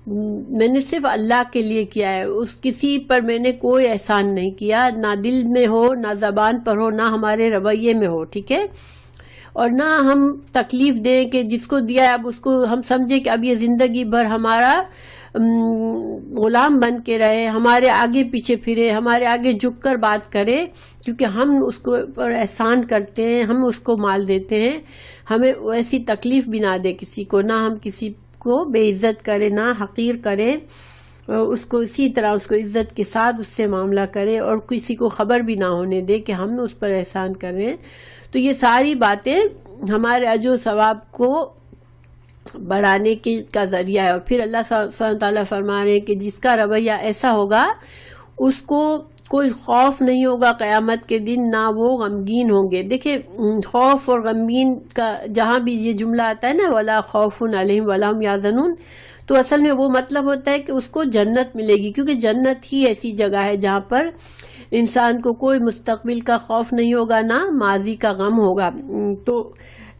میں نے صرف اللہ کے لیے کیا ہے، کسی پر میں نے کوئی احسان نہیں کیا، نہ دل میں ہو، نہ زبان پر ہو، نہ ہمارے رویے میں ہو، ٹھیک ہے، اور نہ ہم تکلیف دیں کہ جس کو دیا ہے اب اس کو ہم سمجھے کہ اب یہ زندگی بھر ہمارا غلام بن کے رہے، ہمارے آگے پیچھے پھرے، ہمارے آگے جھک کر بات کرے، کیونکہ ہم اس کو پر احسان کرتے ہیں، ہم اس کو مال دیتے ہیں، ہمیں ایسی تکلیف بھی نہ دے کسی کو، نہ ہم کسی کو بے عزت کرے، نہ حقیر کرے، اس کو اسی طرح اس کو عزت کے ساتھ اس سے معاملہ کرے، اور کسی کو خبر بھی نہ ہونے دے کہ ہم نے اس پر احسان کر رہے ہیں۔ تو یہ ساری باتیں ہمارے اجر و ثواب کو بڑھانے کا ذریعہ ہے۔ اور پھر اللہ سبحانہ وتعالیٰ فرما رہے ہیں کہ جس کا رویہ ایسا ہوگا اس کو کوئی خوف نہیں ہوگا قیامت کے دن، نہ وہ غمگین ہوں گے۔ دیکھیں خوف اور غمگین کا جہاں بھی یہ جملہ آتا ہے نا، وَلَا خَوْفٌ عَلَيْهِمْ وَلَا هُمْ يَحْزَنُونَ، تو اصل میں وہ مطلب ہوتا ہے کہ اس کو جنت ملے گی، کیونکہ جنت ہی ایسی جگہ ہے جہاں پر انسان کو کوئی مستقبل کا خوف نہیں ہوگا، نہ ماضی کا غم ہوگا۔ تو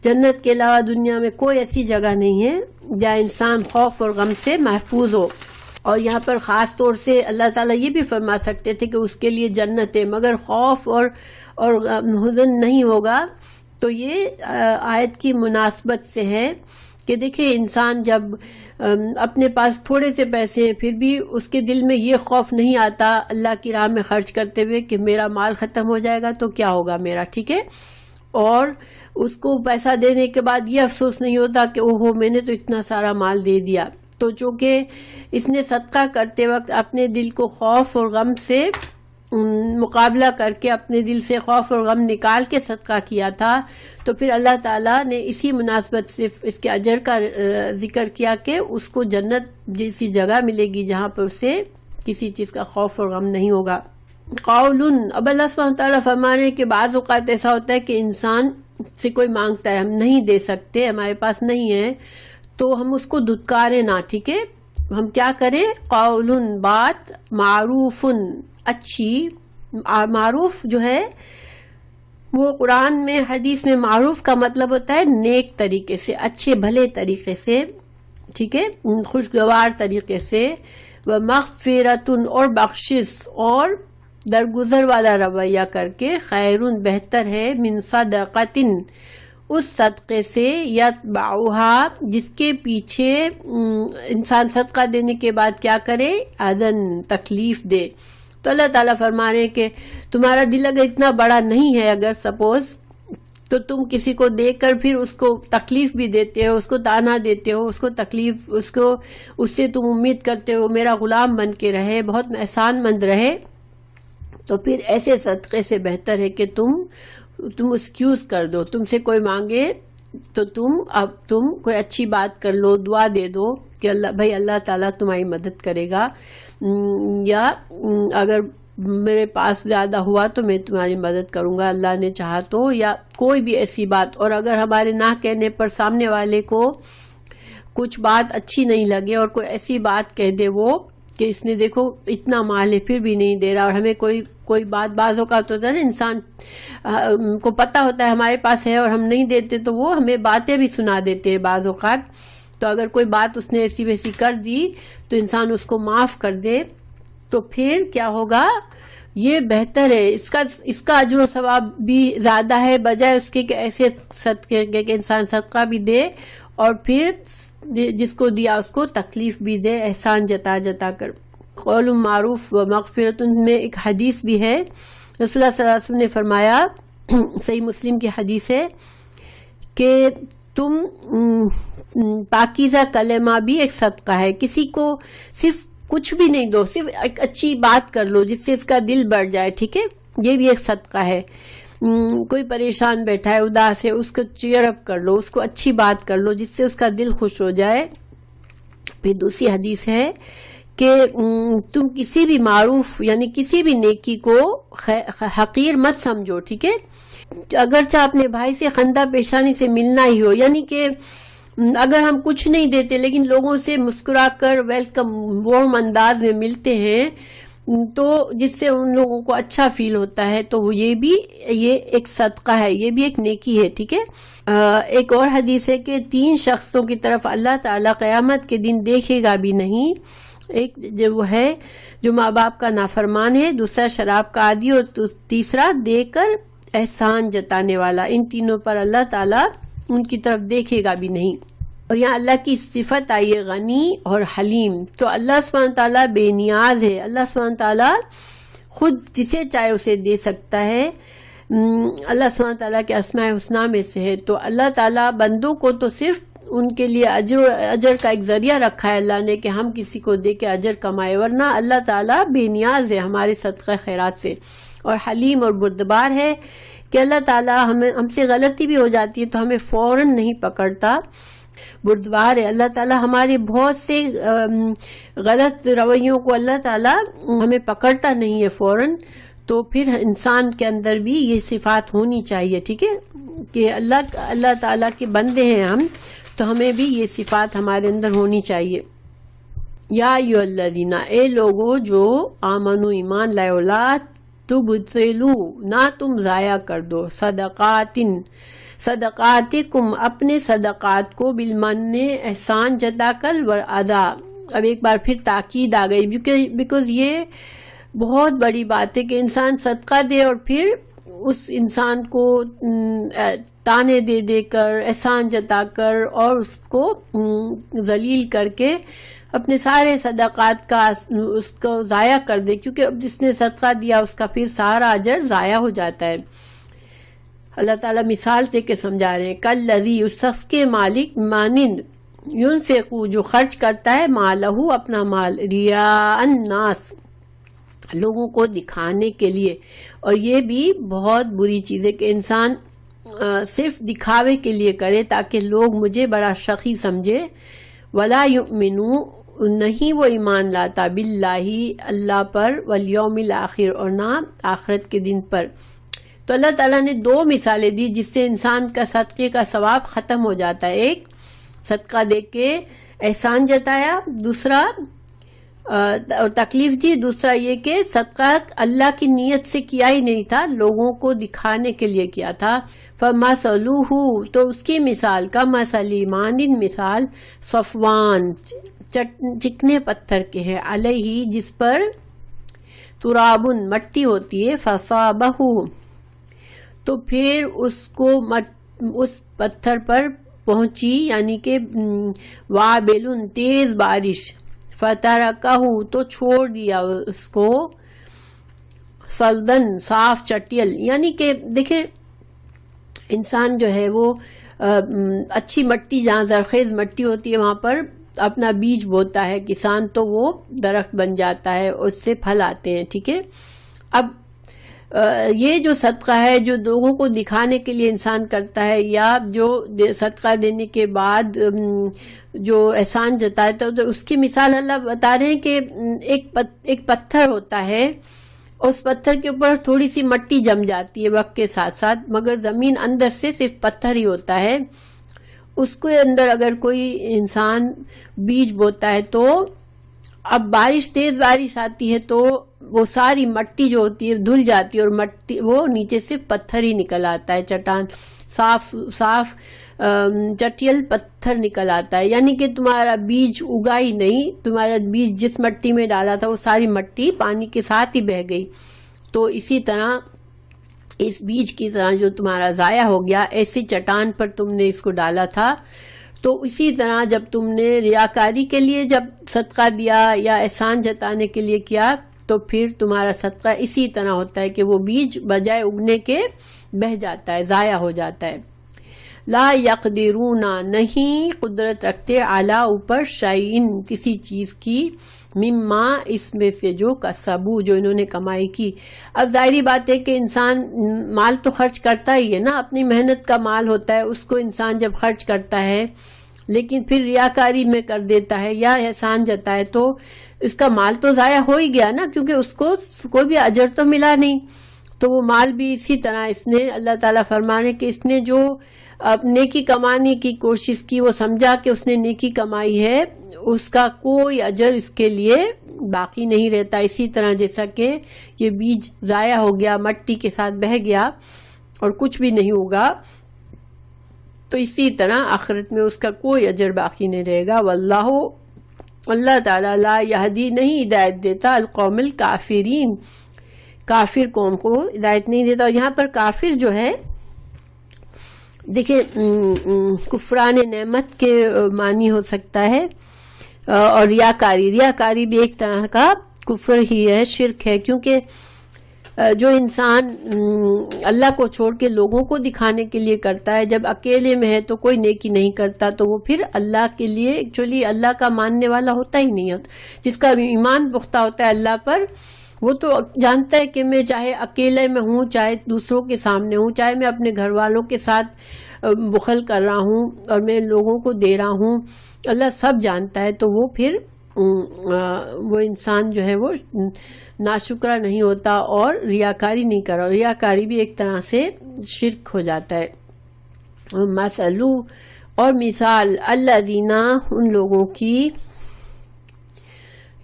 جنت کے علاوہ دنیا میں کوئی ایسی جگہ نہیں ہے جہاں انسان خوف اور غم سے محفوظ ہو۔ اور یہاں پر خاص طور سے اللہ تعالیٰ یہ بھی فرما سکتے تھے کہ اس کے لیے جنت ہے، مگر خوف اور حزن نہیں ہوگا۔ تو یہ آیت کی مناسبت سے ہے کہ دیکھیں انسان جب اپنے پاس تھوڑے سے پیسے ہیں پھر بھی اس کے دل میں یہ خوف نہیں آتا اللہ کی راہ میں خرچ کرتے ہوئے کہ میرا مال ختم ہو جائے گا تو کیا ہوگا میرا، ٹھیک ہے، اور اس کو پیسہ دینے کے بعد یہ افسوس نہیں ہوتا کہ اوہو میں نے تو اتنا سارا مال دے دیا۔ تو چونکہ اس نے صدقہ کرتے وقت اپنے دل کو خوف اور غم سے مقابلہ کر کے اپنے دل سے خوف اور غم نکال کے صدقہ کیا تھا، تو پھر اللہ تعالیٰ نے اسی مناسبت سے اس کے اجر کا ذکر کیا کہ اس کو جنت جیسی جگہ ملے گی جہاں پر اسے کسی چیز کا خوف اور غم نہیں ہوگا۔ قول، اب اللہ سبحانہ تعالیٰ فرما رہے ہیں کہ بعض اوقات ایسا ہوتا ہے کہ انسان سے کوئی مانگتا ہے، ہم نہیں دے سکتے، ہمارے پاس نہیں ہے، تو ہم اس کو دھتکاریں نہ، ٹھیک ہے، ہم کیا کریں، قول، بات، معروف، اچھی، معروف جو ہے وہ قرآن میں حدیث میں معروف کا مطلب ہوتا ہے نیک طریقے سے، اچھے بھلے طریقے سے، ٹھیک ہے، خوشگوار طریقے سے، ومغفرۃ، اور بخشش اور درگزر والا رویہ کر کے، خیرٌ، بہتر ہے، من صدقۃ، اس صدقے سے، یتبعھا، جس کے پیچھے انسان صدقہ دینے کے بعد کیا کرے، اذن، تکلیف دے۔ تو اللہ تعالیٰ فرما رہے ہیں کہ تمہارا دل اگر اتنا بڑا نہیں ہے، اگر سپوز، تو تم کسی کو دے کر پھر اس کو تکلیف بھی دیتے ہو، اس کو تانا دیتے ہو، اس کو تکلیف، اس سے تم امید کرتے ہو میرا غلام بن کے رہے، بہت احسان مند رہے، تو پھر ایسے صدقے سے بہتر ہے کہ تم ایکسکیوز کر دو، تم سے کوئی مانگے تو تم کوئی اچھی بات کر لو، دعا دے دو کہ اللہ تعالیٰ تمہاری مدد کرے گا، یا اگر میرے پاس زیادہ ہوا تو میں تمہاری مدد کروں گا اللہ نے چاہا تو، یا کوئی بھی ایسی بات۔ اور اگر ہمارے نہ کہنے پر سامنے والے کو کچھ بات اچھی نہیں لگے اور کوئی ایسی بات کہہ دے وہ کہ اس نے دیکھو اتنا مال ہے پھر بھی نہیں دے رہا، اور ہمیں کوئی بات، بعض اوقات ہوتا ہے نا انسان کو پتہ ہوتا ہے ہمارے پاس ہے اور ہم نہیں دیتے تو وہ ہمیں باتیں بھی سنا دیتے ہیں بعض اوقات، تو اگر کوئی بات اس نے ایسی ویسی کر دی تو انسان اس کو معاف کر دے، تو پھر کیا ہوگا، یہ بہتر ہے، اس کا اجر و ثواب بھی زیادہ ہے بجائے اس کے کہ ایسے صدقے کہ انسان صدقہ بھی دے اور پھر جس کو دیا اس کو تکلیف بھی دے، احسان جتا کر۔ قول معروف و مغفرت میں ایک حدیث بھی ہے، رسول اللہ صلی اللہ علیہ وسلم نے فرمایا، صحیح مسلم کی حدیث ہے، کہ تم پاکیزہ کلمہ بھی ایک صدقہ ہے، کسی کو صرف کچھ بھی نہیں دو، صرف ایک اچھی بات کر لو جس سے اس کا دل بڑھ جائے، ٹھیک ہے، یہ بھی ایک صدقہ ہے۔ کوئی پریشان بیٹھا ہے، اداس ہے، اس کو چیئر اپ کر لو، اس کو اچھی بات کر لو جس سے اس کا دل خوش ہو جائے۔ پھر دوسری حدیث ہے کہ تم کسی بھی معروف یعنی کسی بھی نیکی کو حقیر مت سمجھو، ٹھیک ہے، اگرچہ اپنے بھائی سے خندہ پیشانی سے ملنا ہی ہو، یعنی کہ اگر ہم کچھ نہیں دیتے لیکن لوگوں سے مسکرا کر ویلکم وارم انداز میں ملتے ہیں تو جس سے ان لوگوں کو اچھا فیل ہوتا ہے، تو یہ ایک صدقہ ہے، یہ بھی ایک نیکی ہے، ٹھیک ہے۔ ایک اور حدیث ہے کہ 3 شخصوں کی طرف اللہ تعالیٰ قیامت کے دن دیکھے گا بھی نہیں، ایک جو وہ ہے جو ماں باپ کا نافرمان ہے، دوسرا شراب کا عادی، اور تیسرا دے کر احسان جتانے والا۔ ان تینوں پر اللہ تعالیٰ ان کی طرف دیکھے گا بھی نہیں۔ اور یہاں اللہ کی صفت آئی ہے غنی اور حلیم، تو اللہ سبحانہ تعالیٰ بے نیاز ہے، اللہ سبحانہ تعالیٰ خود جسے چاہے اسے دے سکتا ہے، اللہ سبحانہ تعالیٰ کے اسماء الحسنی میں سے ہے۔ تو اللہ تعالیٰ بندوں کو تو صرف ان کے لیے اجر کا ایک ذریعہ رکھا ہے اللہ نے کہ ہم کسی کو دے کے اجر کمائے، ورنہ اللہ تعالیٰ بے نیاز ہے ہمارے صدقہ خیرات سے، اور حلیم اور بردبار ہے کہ اللہ تعالیٰ ہم سے غلطی بھی ہو جاتی ہے تو ہمیں فوراً نہیں پکڑتا، بردبار ہے۔ اللہ تعالیٰ ہمارے بہت سے غلط رویوں کو اللہ تعالیٰ ہمیں پکڑتا نہیں ہے فوراً، تو پھر انسان کے اندر بھی یہ صفات ہونی چاہیے، ٹھیک ہے، کہ اللہ تعالیٰ کے بندے ہیں ہم، تو ہمیں بھی یہ صفات ہمارے اندر ہونی چاہیے۔ یا ایھا الذین، اے لوگو جو آمنو ایمان لائے، لا تبطلوا، نہ تم ضائع کر دو، صدقاتکم، اپنے صدقات کو، بالمن، احسان جتا کر، والادا، اب ایک بار پھر تاکید آ گئی، بیکاز یہ بہت بڑی بات ہے کہ انسان صدقہ دے اور پھر اس انسان کو تانے دے دے کر، احسان جتا کر اور اس کو ذلیل کر کے اپنے سارے صدقات کا اس کو ضائع کر دے، کیونکہ اب جس نے صدقہ دیا اس کا پھر سارا اجر ضائع ہو جاتا ہے۔ اللہ تعالیٰ مثال دے کے سمجھا رہے ہیں، کالذی، اس شخص کے مالک، مانند، ينفق، جو خرچ کرتا ہے، مالہ، اپنا مال، ریاء الناس، لوگوں کو دکھانے کے لیے۔ اور یہ بھی بہت بری چیز ہے کہ انسان صرف دکھاوے کے لیے کرے تاکہ لوگ مجھے بڑا شقی سمجھے، ولا یؤمنو، نہیں وہ ایمان لاتا، باللہ، اللہ پر، والیوم الاخر، اور نہ آخرت کے دن پر۔ تو اللہ تعالیٰ نے 2 مثالیں دی جس سے انسان کا صدقے کا ثواب ختم ہو جاتا ہے، ایک صدقہ دے کے احسان جتایا، دوسرا اور تکلیف دی، دوسرا یہ کہ صدقہ اللہ کی نیت سے کیا ہی نہیں تھا، لوگوں کو دکھانے کے لیے کیا تھا۔ فَمَثَلُهُ، تو اس کی مثال، کا مثلی، مانند مثال، صفوان، چکنے پتھر کے ہے، علیہ، جس پر، ترابن، مٹی ہوتی ہے، فَصَابَهُ، تو پھر اس کو اس پتھر پر پہنچی، یعنی کہ وابل، تیز بارش، فترکہ، تو چھوڑ دیا اس کو، صلدن، صاف چٹیل، یعنی کہ دیکھیں انسان جو ہے وہ اچھی مٹی، جہاں زرخیز مٹی ہوتی ہے وہاں پر اپنا بیج بوتا ہے کسان، تو وہ درخت بن جاتا ہے، اس سے پھل آتے ہیں، ٹھیک ہے۔ اب یہ جو صدقہ ہے جو لوگوں کو دکھانے کے لیے انسان کرتا ہے، یا جو صدقہ دینے کے بعد جو احسان جتاتا ہے، تو اس کی مثال اللہ بتا رہے ہیں کہ ایک پتھر ہوتا ہے، اس پتھر کے اوپر تھوڑی سی مٹی جم جاتی ہے وقت کے ساتھ ساتھ، مگر زمین اندر سے صرف پتھر ہی ہوتا ہے۔ اس کے اندر اگر کوئی انسان بیج بوتا ہے تو اب بارش، تیز بارش آتی ہے تو وہ ساری مٹی جو ہوتی ہے دھل جاتی ہے، اور مٹی وہ نیچے سے پتھر ہی نکل آتا ہے، چٹان، صاف چٹیل پتھر نکل آتا ہے، یعنی کہ تمہارا بیج اگا ہی نہیں، تمہارا بیج جس مٹی میں ڈالا تھا وہ ساری مٹی پانی کے ساتھ ہی بہہ گئی۔ تو اسی طرح اس بیج کی طرح جو تمہارا ضائع ہو گیا، ایسی چٹان پر تم نے اس کو ڈالا تھا، تو اسی طرح جب تم نے ریاکاری کے لیے جب صدقہ دیا یا احسان جتانے کے لیے کیا، تو پھر تمہارا صدقہ اسی طرح ہوتا ہے کہ وہ بیج بجائے اگنے کے بہہ جاتا ہے، ضائع ہو جاتا ہے۔ لا یقدرون، نہیں قدرت رکھتے، علی، اوپر، شیئن، کسی چیز کی، مما، اس میں سے، جو کسبو، جو انہوں نے کمائی کی۔ اب ظاہری بات ہے کہ انسان مال تو خرچ کرتا ہی ہے نا، اپنی محنت کا مال ہوتا ہے، اس کو انسان جب خرچ کرتا ہے لیکن پھر ریاکاری میں کر دیتا ہے یا احسان جتائے تو اس کا مال تو ضائع ہو ہی گیا نا، کیونکہ اس کو کوئی بھی اجر تو ملا نہیں۔ تو وہ مال بھی اسی طرح اس نے اللہ تعالیٰ فرمانے کہ اس نے جو نیکی کمانے کی کوشش کی، وہ سمجھا کہ اس نے نیکی کمائی ہے، اس کا کوئی اجر اس کے لیے باقی نہیں رہتا. اسی طرح جیسا کہ یہ بیج ضائع ہو گیا، مٹی کے ساتھ بہہ گیا اور کچھ بھی نہیں ہوگا، تو اسی طرح آخرت میں اس کا کوئی اجر باقی نہیں رہے گا. واللہ، اللہ تعالیٰ لا یہدی نہیں ہدایت دیتا القوم الکافرین، کافر قوم کو ہدایت نہیں دیتا. اور یہاں پر کافر جو ہے دیکھیں کفران نعمت کے معنی ہو سکتا ہے، اور ریاکاری بھی ایک طرح کا کفر ہی ہے، شرک ہے، کیونکہ جو انسان اللہ کو چھوڑ کے لوگوں کو دکھانے کے لیے کرتا ہے، جب اکیلے میں ہے تو کوئی نیکی نہیں کرتا، تو وہ پھر اللہ کے لیے ایکچولی اللہ کا ماننے والا ہوتا ہی نہیں ہوتا. جس کا ایمان پختہ ہوتا ہے اللہ پر، وہ تو جانتا ہے کہ میں چاہے اکیلے میں ہوں، چاہے دوسروں کے سامنے ہوں، چاہے میں اپنے گھر والوں کے ساتھ بخل کر رہا ہوں اور میں لوگوں کو دے رہا ہوں، اللہ سب جانتا ہے. تو وہ پھر وہ انسان جو ہے وہ ناشکرہ نہیں ہوتا اور ریاکاری نہیں کر رہا. ریاکاری بھی ایک طرح سے شرک ہو جاتا ہے. مثلو، اور مثال، الذین، ان لوگوں کی،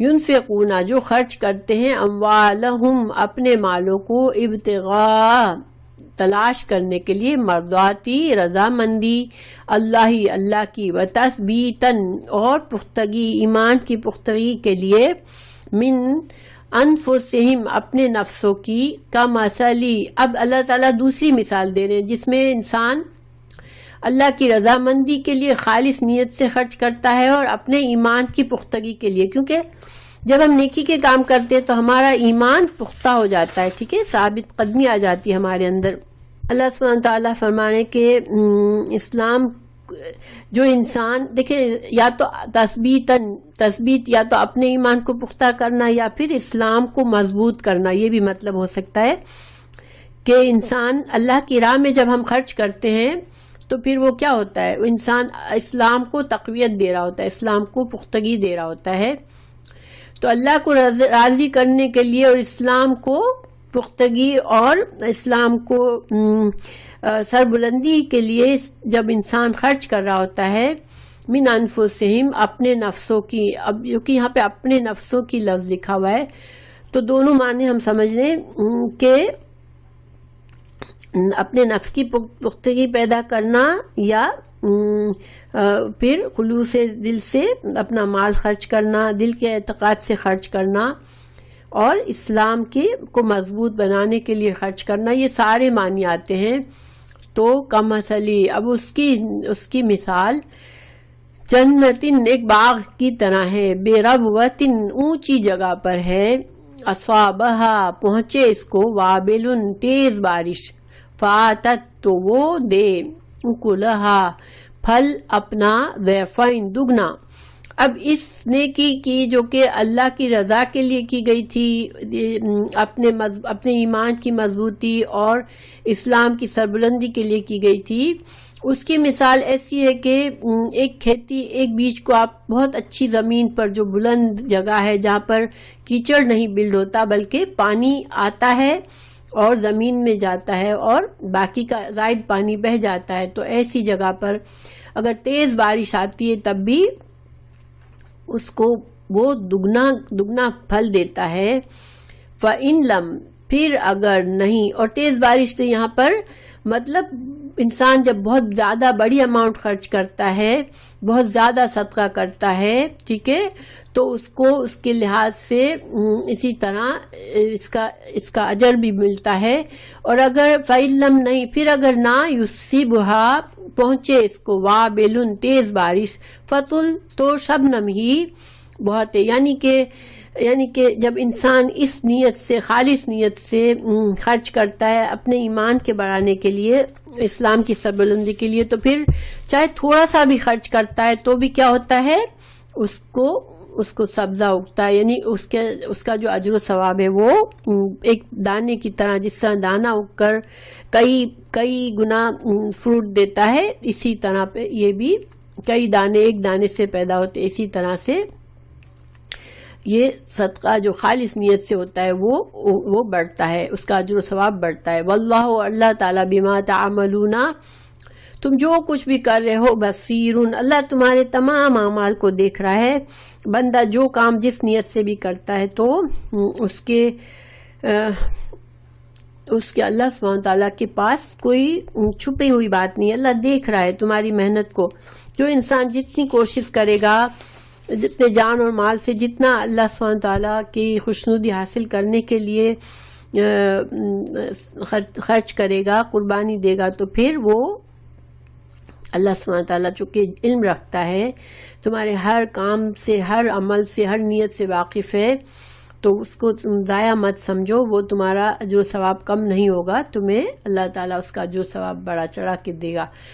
ينفقون، جو خرچ کرتے ہیں، اموالہم، اپنے مالوں کو، ابتغاء، تلاش کرنے کے لیے، مرضاتی، رضامندی، اللہ کی، وتثبیتاً، اور پختگی، ایمان کی پختگی کے لیے، من انفسہم، اپنے نفسوں کی، کمثلی، اب اللہ تعالیٰ دوسری مثال دے رہے ہیں جس میں انسان اللہ کی رضامندی کے لیے خالص نیت سے خرچ کرتا ہے اور اپنے ایمان کی پختگی کے لیے، کیونکہ جب ہم نیکی کے کام کرتے ہیں تو ہمارا ایمان پختہ ہو جاتا ہے، ٹھیک ہے، ثابت قدمی آ جاتی ہے ہمارے اندر. اللہ سبحانہ تعالیٰ فرمانے کہ اسلام جو انسان دیکھیں، یا تو تثبیت، یا تو اپنے ایمان کو پختہ کرنا، یا پھر اسلام کو مضبوط کرنا، یہ بھی مطلب ہو سکتا ہے کہ انسان اللہ کی راہ میں جب ہم خرچ کرتے ہیں تو پھر وہ کیا ہوتا ہے، انسان اسلام کو تقویت دے رہا ہوتا ہے، اسلام کو پختگی دے رہا ہوتا ہے. تو اللہ کو راضی کرنے کے لیے اور اسلام کو پختگی اور اسلام کو سربلندی کے لیے جب انسان خرچ کر رہا ہوتا ہے، من انفسہم، اپنے نفسوں کی، اب جو کہ یہاں پہ اپنے نفسوں کی لفظ لکھا ہوا ہے، تو دونوں معنی ہم سمجھ لیں کہ اپنے نفس کی پختگی پیدا کرنا، یا پھر خلوص دل سے اپنا مال خرچ کرنا، دل کے اعتقاد سے خرچ کرنا، اور اسلام کو مضبوط بنانے کے لیے خرچ کرنا، یہ سارے معنی آتے ہیں. تو کمثلی، اب اس کی مثال، جنتن، ایک باغ کی طرح ہے، بے ربوتن، اونچی جگہ پر ہے، اصابہا، پہنچے اس کو، وابلن، تیز بارش، فاتت، تو وہ دے، اکلہا، پھل اپنا، ضعفین، دگنا. اب اس نیکی کی جو کہ اللہ کی رضا کے لیے کی گئی تھی، اپنے ایمان کی مضبوطی اور اسلام کی سربلندی کے لیے کی گئی تھی، اس کی مثال ایسی ہے کہ ایک بیج کو آپ بہت اچھی زمین پر، جو بلند جگہ ہے جہاں پر کیچڑ نہیں بلڈ ہوتا بلکہ پانی آتا ہے اور زمین میں جاتا ہے اور باقی کا زائد پانی بہہ جاتا ہے، تو ایسی جگہ پر اگر تیز بارش آتی ہے تب بھی اس کو وہ دگنا پھل دیتا ہے. فَإِن لَمْ، پھر اگر نہیں، اور تیز بارش سے یہاں پر مطلب انسان جب بہت زیادہ بڑی اماؤنٹ خرچ کرتا ہے، بہت زیادہ صدقہ کرتا ہے، ٹھیک ہے، تو اس کو اس کے لحاظ سے اسی طرح اس کا اجر بھی ملتا ہے. اور اگر فَإِن لَمْ، نہیں، پھر اگر نہ، يُصِبْهَا، پہنچے اس کو، وابلن، تیز بارش، فتل، تو شبنم ہی بہت ہے. یعنی کہ جب انسان اس نیت سے، خالص نیت سے خرچ کرتا ہے اپنے ایمان کے بڑھانے کے لیے، اسلام کی سربلندی کے لیے، تو پھر چاہے تھوڑا سا بھی خرچ کرتا ہے تو بھی کیا ہوتا ہے، اس کو سبزہ اگتا ہے، یعنی اس کا جو اجر و ثواب ہے وہ ایک دانے کی طرح، جس طرح دانہ اگ کر کئی گنا فروٹ دیتا ہے، اسی طرح پہ یہ بھی کئی دانے ایک دانے سے پیدا ہوتے، اسی طرح سے یہ صدقہ جو خالص نیت سے ہوتا ہے وہ بڑھتا ہے، اس کا اجر و ثواب بڑھتا ہے۔ واللہ، اللہ تعالیٰ، بما تعملون، تم جو کچھ بھی کر رہے ہو، بصیر، اللہ تمہارے تمام اعمال کو دیکھ رہا ہے۔ بندہ جو کام جس نیت سے بھی کرتا ہے تو اس کے اللہ سبحانہ تعالیٰ کے پاس کوئی چھپی ہوئی بات نہیں ہے، اللہ دیکھ رہا ہے تمہاری محنت کو۔ جو انسان جتنی کوشش کرے گا، جتنے جان اور مال سے جتنا اللہ سبحانہ تعالیٰ کی خوشنودی حاصل کرنے کے لیے خرچ کرے گا، قربانی دے گا، تو پھر وہ اللہ سبحانہ تعالیٰ چونکہ علم رکھتا ہے، تمہارے ہر کام سے، ہر عمل سے، ہر نیت سے واقف ہے، تو اس کو تم ضائع مت سمجھو، وہ تمہارا اجر و ثواب کم نہیں ہوگا، تمہیں اللہ تعالیٰ اس کا اجر و ثواب بڑا چڑھا کے دے گا۔